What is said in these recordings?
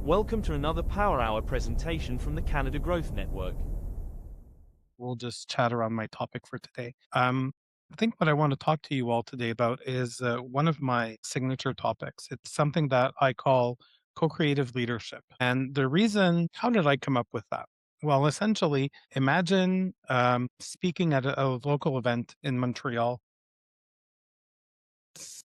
Welcome to another Power Hour presentation from the Canada Growth Network. We'll just chat around my topic for today. I think what I want to talk to you all today about is one of my signature topics. It's something that I call co-creative leadership. And the reason, how did I come up with that? Well, essentially, imagine speaking at a local event in Montreal, it's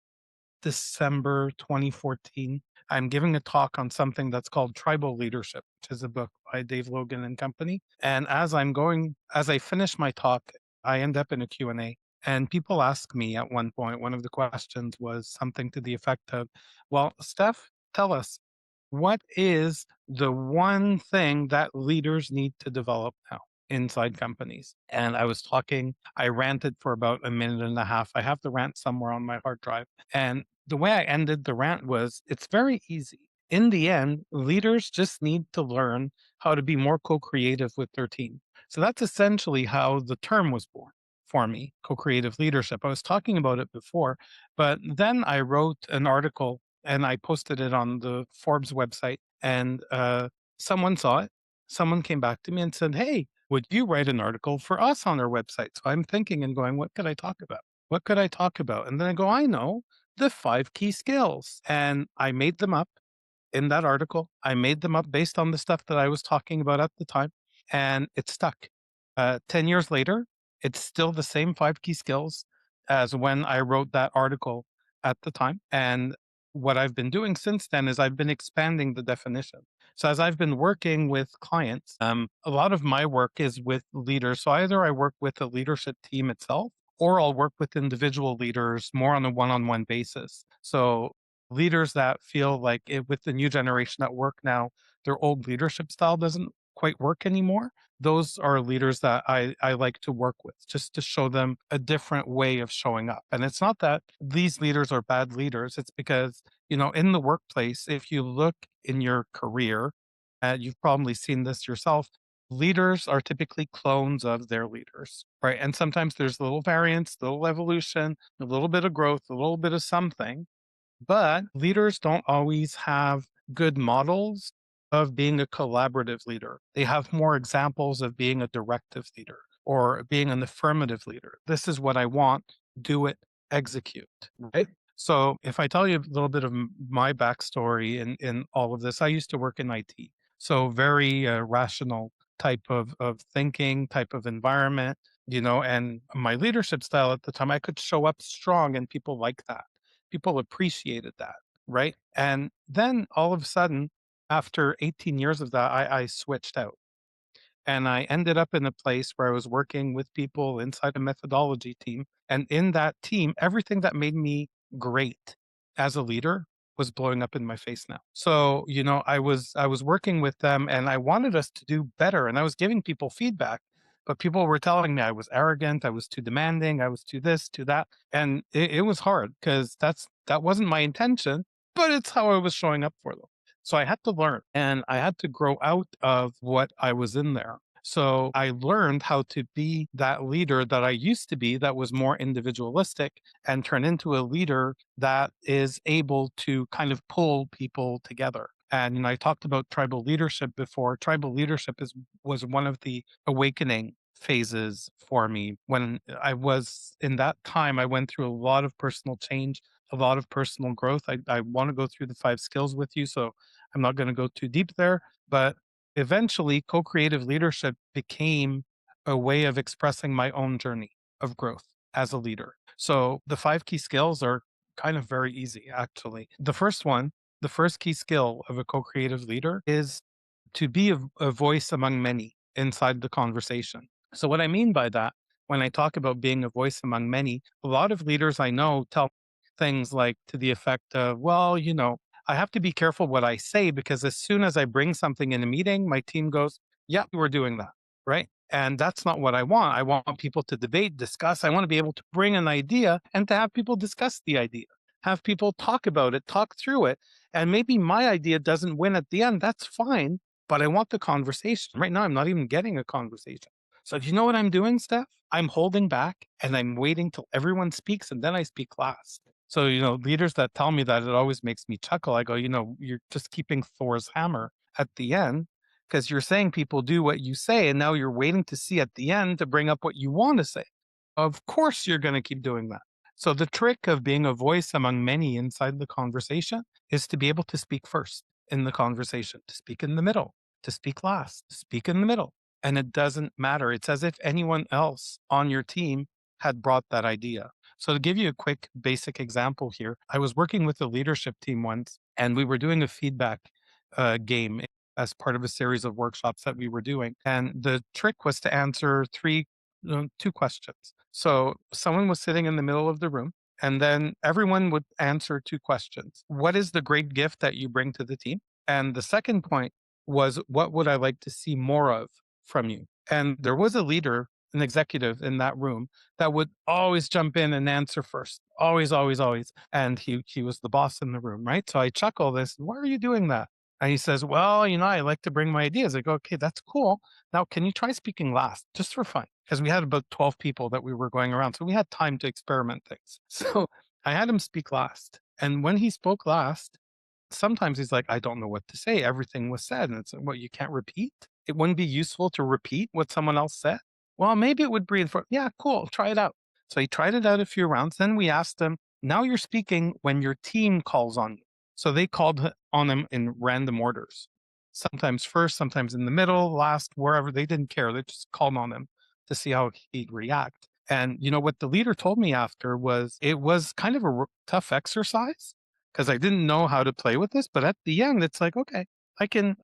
December 2014. I'm giving a talk on something that's called Tribal Leadership, which is a book by Dave Logan and company. And as I finish my talk, I end up in a Q&A. And people ask me at one point, one of the questions was something to the effect of, well, Steph, tell us, what is the one thing that leaders need to develop now inside companies? And I ranted for about a minute and a half. I have the rant somewhere on my hard drive. And the way I ended the rant was it's very easy. In the end, leaders just need to learn how to be more co creative with their team. So that's essentially how the term was born for me, co creative leadership. I was talking about it before, but then I wrote an article and I posted it on the Forbes website. And someone saw it. Someone came back to me and said, "Hey, would you write an article for us on our website?" So I'm thinking and going, what could I talk about? What could I talk about? And then I go, I know the 5 key skills. And I made them up in that article. I made them up based on the stuff that I was talking about at the time, and it stuck. 10 years later, it's still the same 5 key skills as when I wrote that article at the time. And what I've been doing since then is I've been expanding the definition. So as I've been working with clients, a lot of my work is with leaders. So either I work with the leadership team itself, or I'll work with individual leaders more on a one-on-one basis. So leaders that feel like with the new generation at work now, their old leadership style doesn't quite work anymore. Those are leaders that I like to work with just to show them a different way of showing up. And it's not that these leaders are bad leaders. It's because, in the workplace, if you look in your career, you've probably seen this yourself, leaders are typically clones of their leaders, right? And sometimes there's little variance, little evolution, a little bit of growth, a little bit of something, but leaders don't always have good models of being a collaborative leader. They have more examples of being a directive leader or being an affirmative leader. This is what I want, do it, execute, right? So if I tell you a little bit of my backstory in all of this, I used to work in IT. So very rational type of thinking, type of environment, and my leadership style at the time, I could show up strong and people like that. People appreciated that, right? And then all of a sudden, after 18 years of that, I switched out and I ended up in a place where I was working with people inside a methodology team. And in that team, everything that made me great as a leader was blowing up in my face now. So, I was working with them and I wanted us to do better. And I was giving people feedback, but people were telling me I was arrogant, I was too demanding, I was too this, too that. And it was hard because that wasn't my intention, but it's how I was showing up for them. So I had to learn and I had to grow out of what I was in there. So I learned how to be that leader that I used to be that was more individualistic and turn into a leader that is able to kind of pull people together. And I talked about tribal leadership before. Tribal leadership was one of the awakening phases for me. When I was in that time, I went through a lot of personal change, a lot of personal growth. I want to go through the 5 skills with you. So I'm not going to go too deep there, but eventually co-creative leadership became a way of expressing my own journey of growth as a leader. So the 5 key skills are kind of very easy, actually. The first key skill of a co-creative leader is to be a voice among many inside the conversation. So what I mean by that, when I talk about being a voice among many, a lot of leaders I know tell things like to the effect of, well, I have to be careful what I say because as soon as I bring something in a meeting, my team goes, yeah, we're doing that. Right. And that's not what I want. I want people to debate, discuss. I want to be able to bring an idea and to have people discuss the idea, have people talk about it, talk through it. And maybe my idea doesn't win at the end. That's fine. But I want the conversation. Right now, I'm not even getting a conversation. So do you know what I'm doing, Steph? I'm holding back and I'm waiting till everyone speaks and then I speak last. So, leaders that tell me that, it always makes me chuckle. I go, you're just keeping Thor's hammer at the end because you're saying people do what you say. And now you're waiting to see at the end to bring up what you want to say. Of course, you're going to keep doing that. So, the trick of being a voice among many inside the conversation is to be able to speak first in the conversation, to speak in the middle, to speak last, to speak in the middle. And it doesn't matter. It's as if anyone else on your team had brought that idea. So, to give you a quick basic example here, I was working with the leadership team once, and we were doing a feedback game as part of a series of workshops that we were doing. And the trick was to answer two questions. So, someone was sitting in the middle of the room, and then everyone would answer two questions. What is the great gift that you bring to the team? And the second point was, what would I like to see more of from you? And there was a leader, an executive in that room that would always jump in and answer first. Always, always, always. And he was the boss in the room, right? So I chuckle this, why are you doing that? And he says, well, I like to bring my ideas. I go, okay, that's cool. Now, can you try speaking last just for fun? Because we had about 12 people that we were going around. So we had time to experiment things. So I had him speak last. And when he spoke last, sometimes he's like, I don't know what to say. Everything was said. And it's like, what, you can't repeat? It wouldn't be useful to repeat what someone else said? Well, maybe it would breathe for, yeah, cool, try it out. So he tried it out a few rounds. Then we asked him, now you're speaking when your team calls on you. So they called on him in random orders, sometimes first, sometimes in the middle, last, wherever. They didn't care. They just called on him to see how he'd react. And what the leader told me after was it was kind of a tough exercise because I didn't know how to play with this. But at the end, it's like, okay, I can,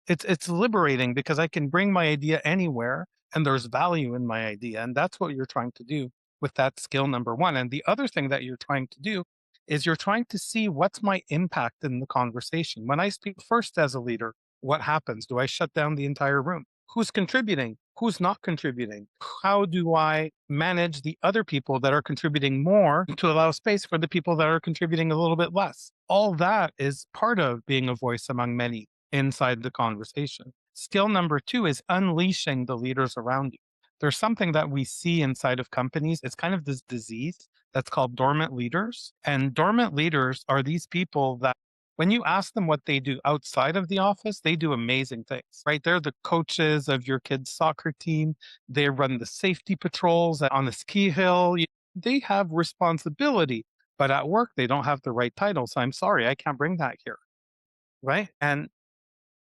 it's liberating because I can bring my idea anywhere and there's value in my idea. And that's what you're trying to do with that skill number one. And the other thing that you're trying to do is you're trying to see what's my impact in the conversation. When I speak first as a leader, what happens? Do I shut down the entire room? Who's contributing? Who's not contributing? How do I manage the other people that are contributing more to allow space for the people that are contributing a little bit less? All that is part of being a voice among many inside the conversation. Skill number two is unleashing the leaders around you. There's something that we see inside of companies. It's kind of this disease that's called dormant leaders. And dormant leaders are these people that when you ask them what they do outside of the office, they do amazing things, right? They're the coaches of your kid's soccer team. They run the safety patrols on the ski hill. They have responsibility, but at work, they don't have the right title. So I'm sorry, I can't bring that here, right? And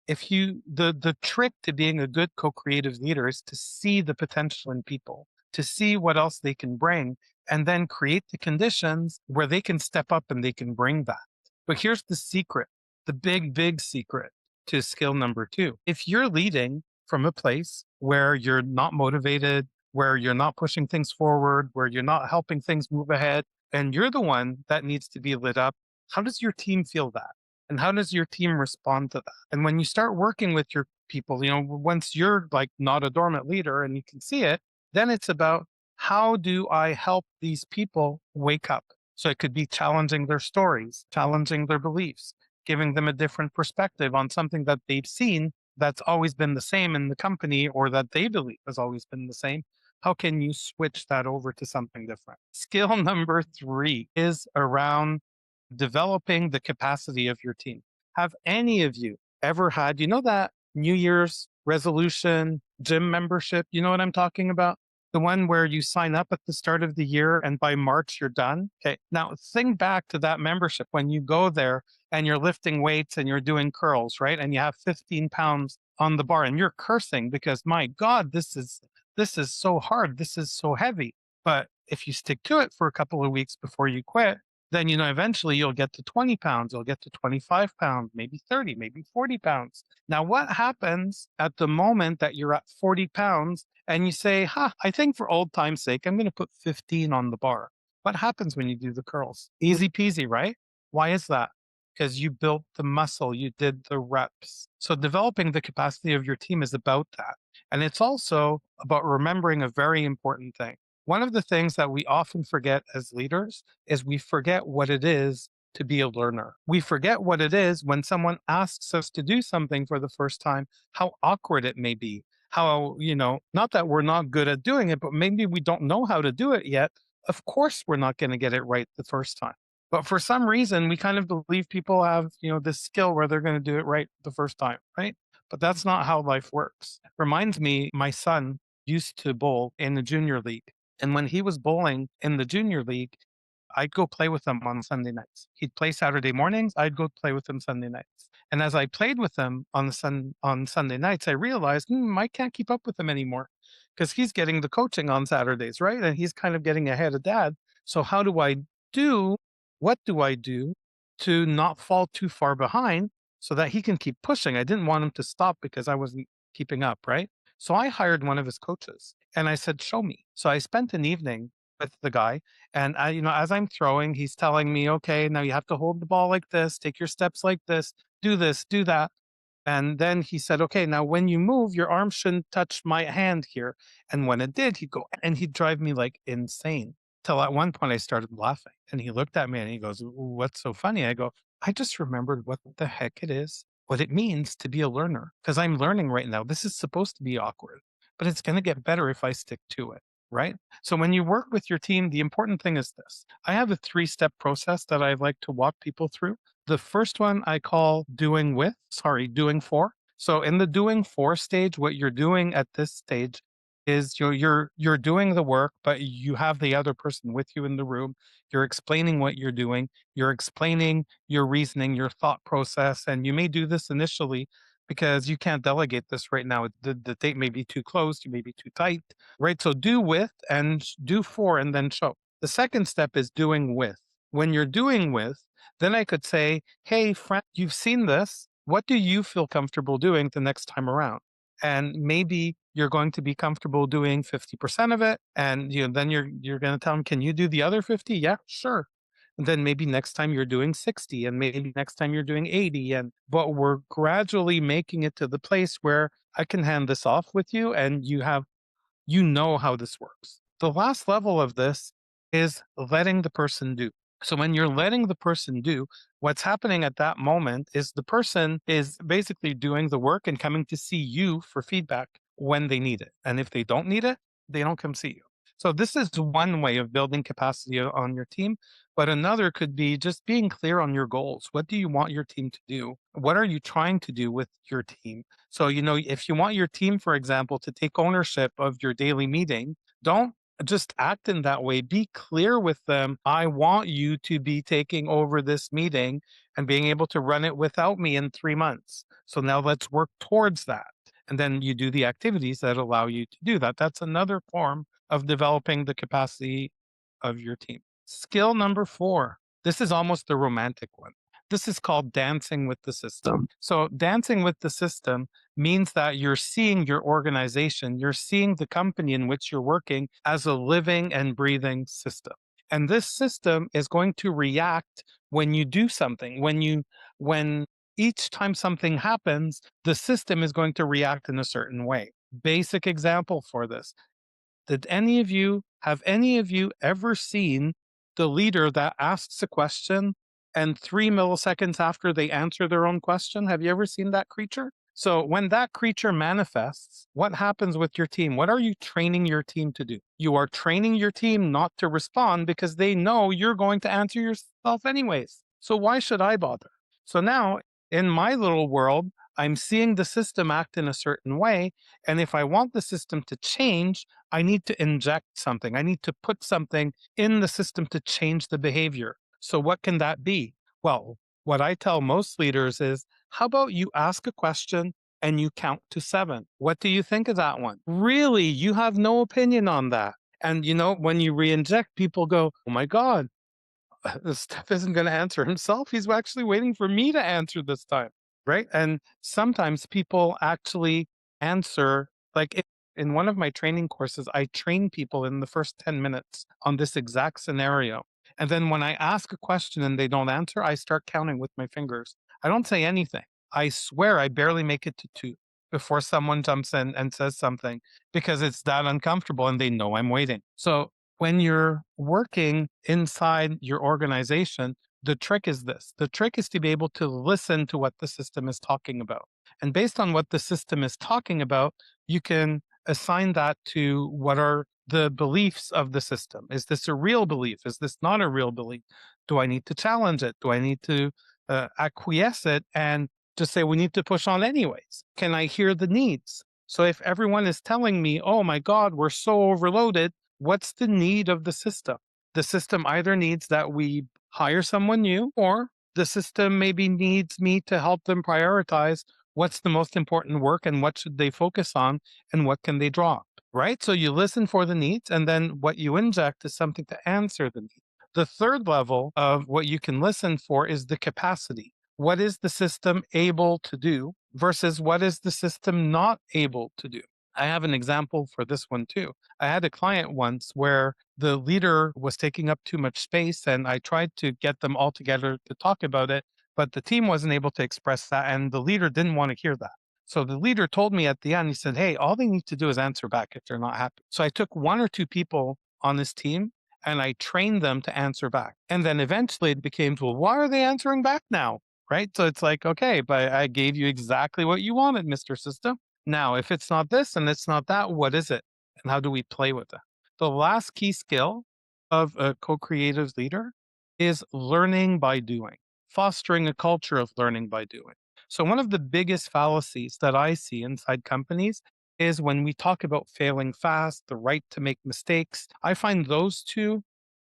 if you the trick to being a good co-creative leader is to see the potential in people, to see what else they can bring, and then create the conditions where they can step up and they can bring that. But here's the secret, the big secret to skill number two. If you're leading from a place where you're not motivated, where you're not pushing things forward, where you're not helping things move ahead, and you're the one that needs to be lit up, how does your team feel that? And how does your team respond to that? And when you start working with your people, once you're like not a dormant leader and you can see it, then it's about how do I help these people wake up? So it could be challenging their stories, challenging their beliefs, giving them a different perspective on something that they've seen that's always been the same in the company or that they believe has always been the same. How can you switch that over to something different? Skill number three is around developing the capacity of your team. Have any of you ever had, that New Year's resolution gym membership? You know what I'm talking about? The one where you sign up at the start of the year and by March you're done. Okay. Now think back to that membership when you go there and you're lifting weights and you're doing curls, right? And you have 15 pounds on the bar and you're cursing because my God, this is so hard. This is so heavy. But if you stick to it for a couple of weeks before you quit, then eventually you'll get to 20 pounds, you'll get to 25 pounds, maybe 30, maybe 40 pounds. Now, what happens at the moment that you're at 40 pounds and you say, I think for old time's sake, I'm going to put 15 on the bar? What happens when you do the curls? Easy peasy, right? Why is that? Because you built the muscle, you did the reps. So developing the capacity of your team is about that. And it's also about remembering a very important thing. One of the things that we often forget as leaders is we forget what it is to be a learner. We forget what it is when someone asks us to do something for the first time, how awkward it may be. How, not that we're not good at doing it, but maybe we don't know how to do it yet. Of course, we're not going to get it right the first time. But for some reason, we kind of believe people have, this skill where they're going to do it right the first time, right? But that's not how life works. Reminds me, my son used to bowl in the junior league. And when he was bowling in the junior league, I'd go play with him on Sunday nights. He'd play Saturday mornings. I'd go play with him Sunday nights. And as I played with him on Sunday nights, I realized I can't keep up with him anymore because he's getting the coaching on Saturdays, right? And he's kind of getting ahead of dad. So how do I do? What do I do to not fall too far behind so that he can keep pushing? I didn't want him to stop because I wasn't keeping up, right? So I hired one of his coaches and I said, show me. So I spent an evening with the guy. And as I'm throwing, he's telling me, okay, now you have to hold the ball like this, take your steps like this, do that. And then he said, okay, now when you move, your arm shouldn't touch my hand here. And when it did, he'd go and he'd drive me like insane. Till at one point I started laughing. And he looked at me and he goes, what's so funny? I go, I just remembered what the heck it is, what it means to be a learner. Because I'm learning right now. This is supposed to be awkward, but it's going to get better if I stick to it. Right. So when you work with your team, the important thing is this. I have a 3-step process that I like to walk people through. The first one I call doing for. So in the doing for stage, what you're doing at this stage is you're doing the work, but you have the other person with you in the room. You're explaining what you're doing. You're explaining your reasoning, your thought process. And you may do this initially because you can't delegate this right now. The date may be too close, you may be too tight, right? So do with and do for and then show. The second step is doing with. When you're doing with, then I could say, hey, friend, you've seen this. What do you feel comfortable doing the next time around? And maybe you're going to be comfortable doing 50% of it. And then you're going to tell them, can you do the other 50? Yeah, sure. And then maybe next time you're doing 60 and maybe next time you're doing 80. But we're gradually making it to the place where I can hand this off with you and you know how this works. The last level of this is letting the person do. So when you're letting the person do, what's happening at that moment is the person is basically doing the work and coming to see you for feedback when they need it. And if they don't need it, they don't come see you. So this is one way of building capacity on your team. But another could be just being clear on your goals. What do you want your team to do? What are you trying to do with your team? So, if you want your team, for example, to take ownership of your daily meeting, don't just act in that way. Be clear with them. I want you to be taking over this meeting and being able to run it without me in 3 months. So now let's work towards that. And then you do the activities that allow you to do that. That's another form of developing the capacity of your team. Skill number 4. This is almost the romantic one. This is called dancing with the system. So dancing with the system means that you're seeing your organization, you're seeing the company in which you're working as a living and breathing system. And this system is going to react when you do something. When each time something happens, the system is going to react in a certain way. Basic example for this. Have any of you ever seen the leader that asks a question and 3 milliseconds after they answer their own question? Have you ever seen that creature? So when that creature manifests, what happens with your team? What are you training your team to do? You are training your team not to respond because they know you're going to answer yourself anyways. So why should I bother? So now in my little world, I'm seeing the system act in a certain way. And if I want the system to change, I need to inject something. I need to put something in the system to change the behavior. So what can that be? Well, what I tell most leaders is, how about you ask a question and you count to 7? What do you think of that one? Really, you have no opinion on that. And when you re-inject, people go, oh my God, Steph isn't going to answer himself. He's actually waiting for me to answer this time. Right. And sometimes people actually answer, like in one of my training courses, I train people in the first 10 minutes on this exact scenario. And then when I ask a question and they don't answer, I start counting with my fingers. I don't say anything. I swear I barely make it to 2 before someone jumps in and says something because it's that uncomfortable and they know I'm waiting. So when you're working inside your organization, the trick is this. The trick is to be able to listen to what the system is talking about. And based on what the system is talking about, you can assign that to what are the beliefs of the system. Is this a real belief? Is this not a real belief? Do I need to challenge it? Do I need to acquiesce it and just say we need to push on anyways? Can I hear the needs? So if everyone is telling me, oh my God, we're so overloaded, what's the need of the system? The system either needs that we hire someone new, or the system maybe needs me to help them prioritize what's the most important work and what should they focus on and what can they drop, right? So you listen for the needs, and then what you inject is something to answer the need. The third level of what you can listen for is the capacity. What is the system able to do versus what is the system not able to do? I have an example for this one too. I had a client once where the leader was taking up too much space, and I tried to get them all together to talk about it, but the team wasn't able to express that, and the leader didn't want to hear that. So the leader told me at the end, he said, hey, all they need to do is answer back if they're not happy. So I took one or two people on this team and I trained them to answer back. And then eventually it became, well, why are they answering back now? Right? So it's like, okay, but I gave you exactly what you wanted, Mr. System. Now, if it's not this and it's not that, what is it? And how do we play with it? The last key skill of a co-creative leader is learning by doing, fostering a culture of learning by doing. So one of the biggest fallacies that I see inside companies is when we talk about failing fast, the right to make mistakes. I find those two,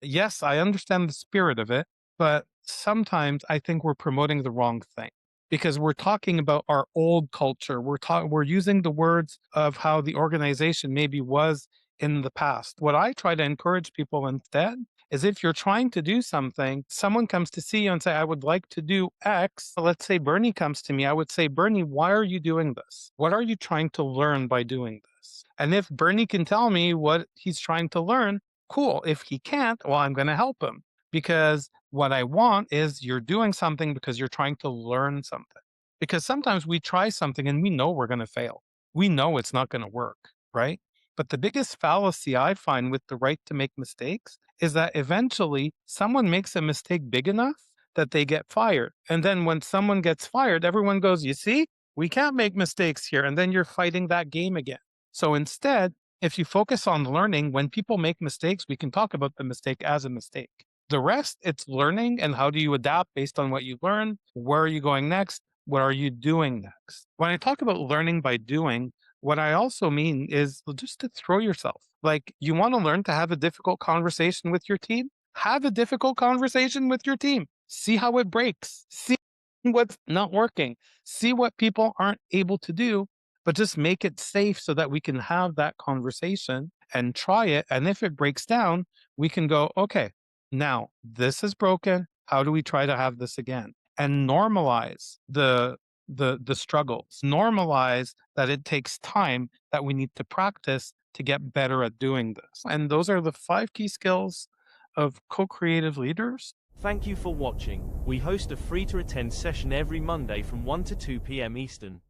yes, I understand the spirit of it, but sometimes I think we're promoting the wrong thing because we're talking about our old culture. We're using the words of how the organization maybe was in the past. What I try to encourage people instead is if you're trying to do something, someone comes to see you and say, I would like to do X. Let's say Bernie comes to me. I would say, Bernie, why are you doing this? What are you trying to learn by doing this? And if Bernie can tell me what he's trying to learn, cool. If he can't, well, I'm going to help him, because what I want is you're doing something because you're trying to learn something. Because sometimes we try something and we know we're going to fail. We know it's not going to work, right? But the biggest fallacy I find with the right to make mistakes is that eventually someone makes a mistake big enough that they get fired. And then when someone gets fired, everyone goes, you see, we can't make mistakes here. And then you're fighting that game again. So instead, if you focus on learning, when people make mistakes, we can talk about the mistake as a mistake. The rest, it's learning and how do you adapt based on what you learn? Where are you going next? What are you doing next? When I talk about learning by doing, what I also mean is just to throw yourself. Like, you want to learn to have a difficult conversation with your team? Have a difficult conversation with your team. See how it breaks. See what's not working. See what people aren't able to do, but just make it safe so that we can have that conversation and try it. And if it breaks down, we can go, okay, now this is broken. How do we try to have this again? And normalize the struggles. Normalize that it takes time, that we need to practice to get better at doing this. And those are the 5 key skills of co-creative leaders. Thank you for watching. We host a free to attend session every Monday from 1 to 2 p.m. Eastern.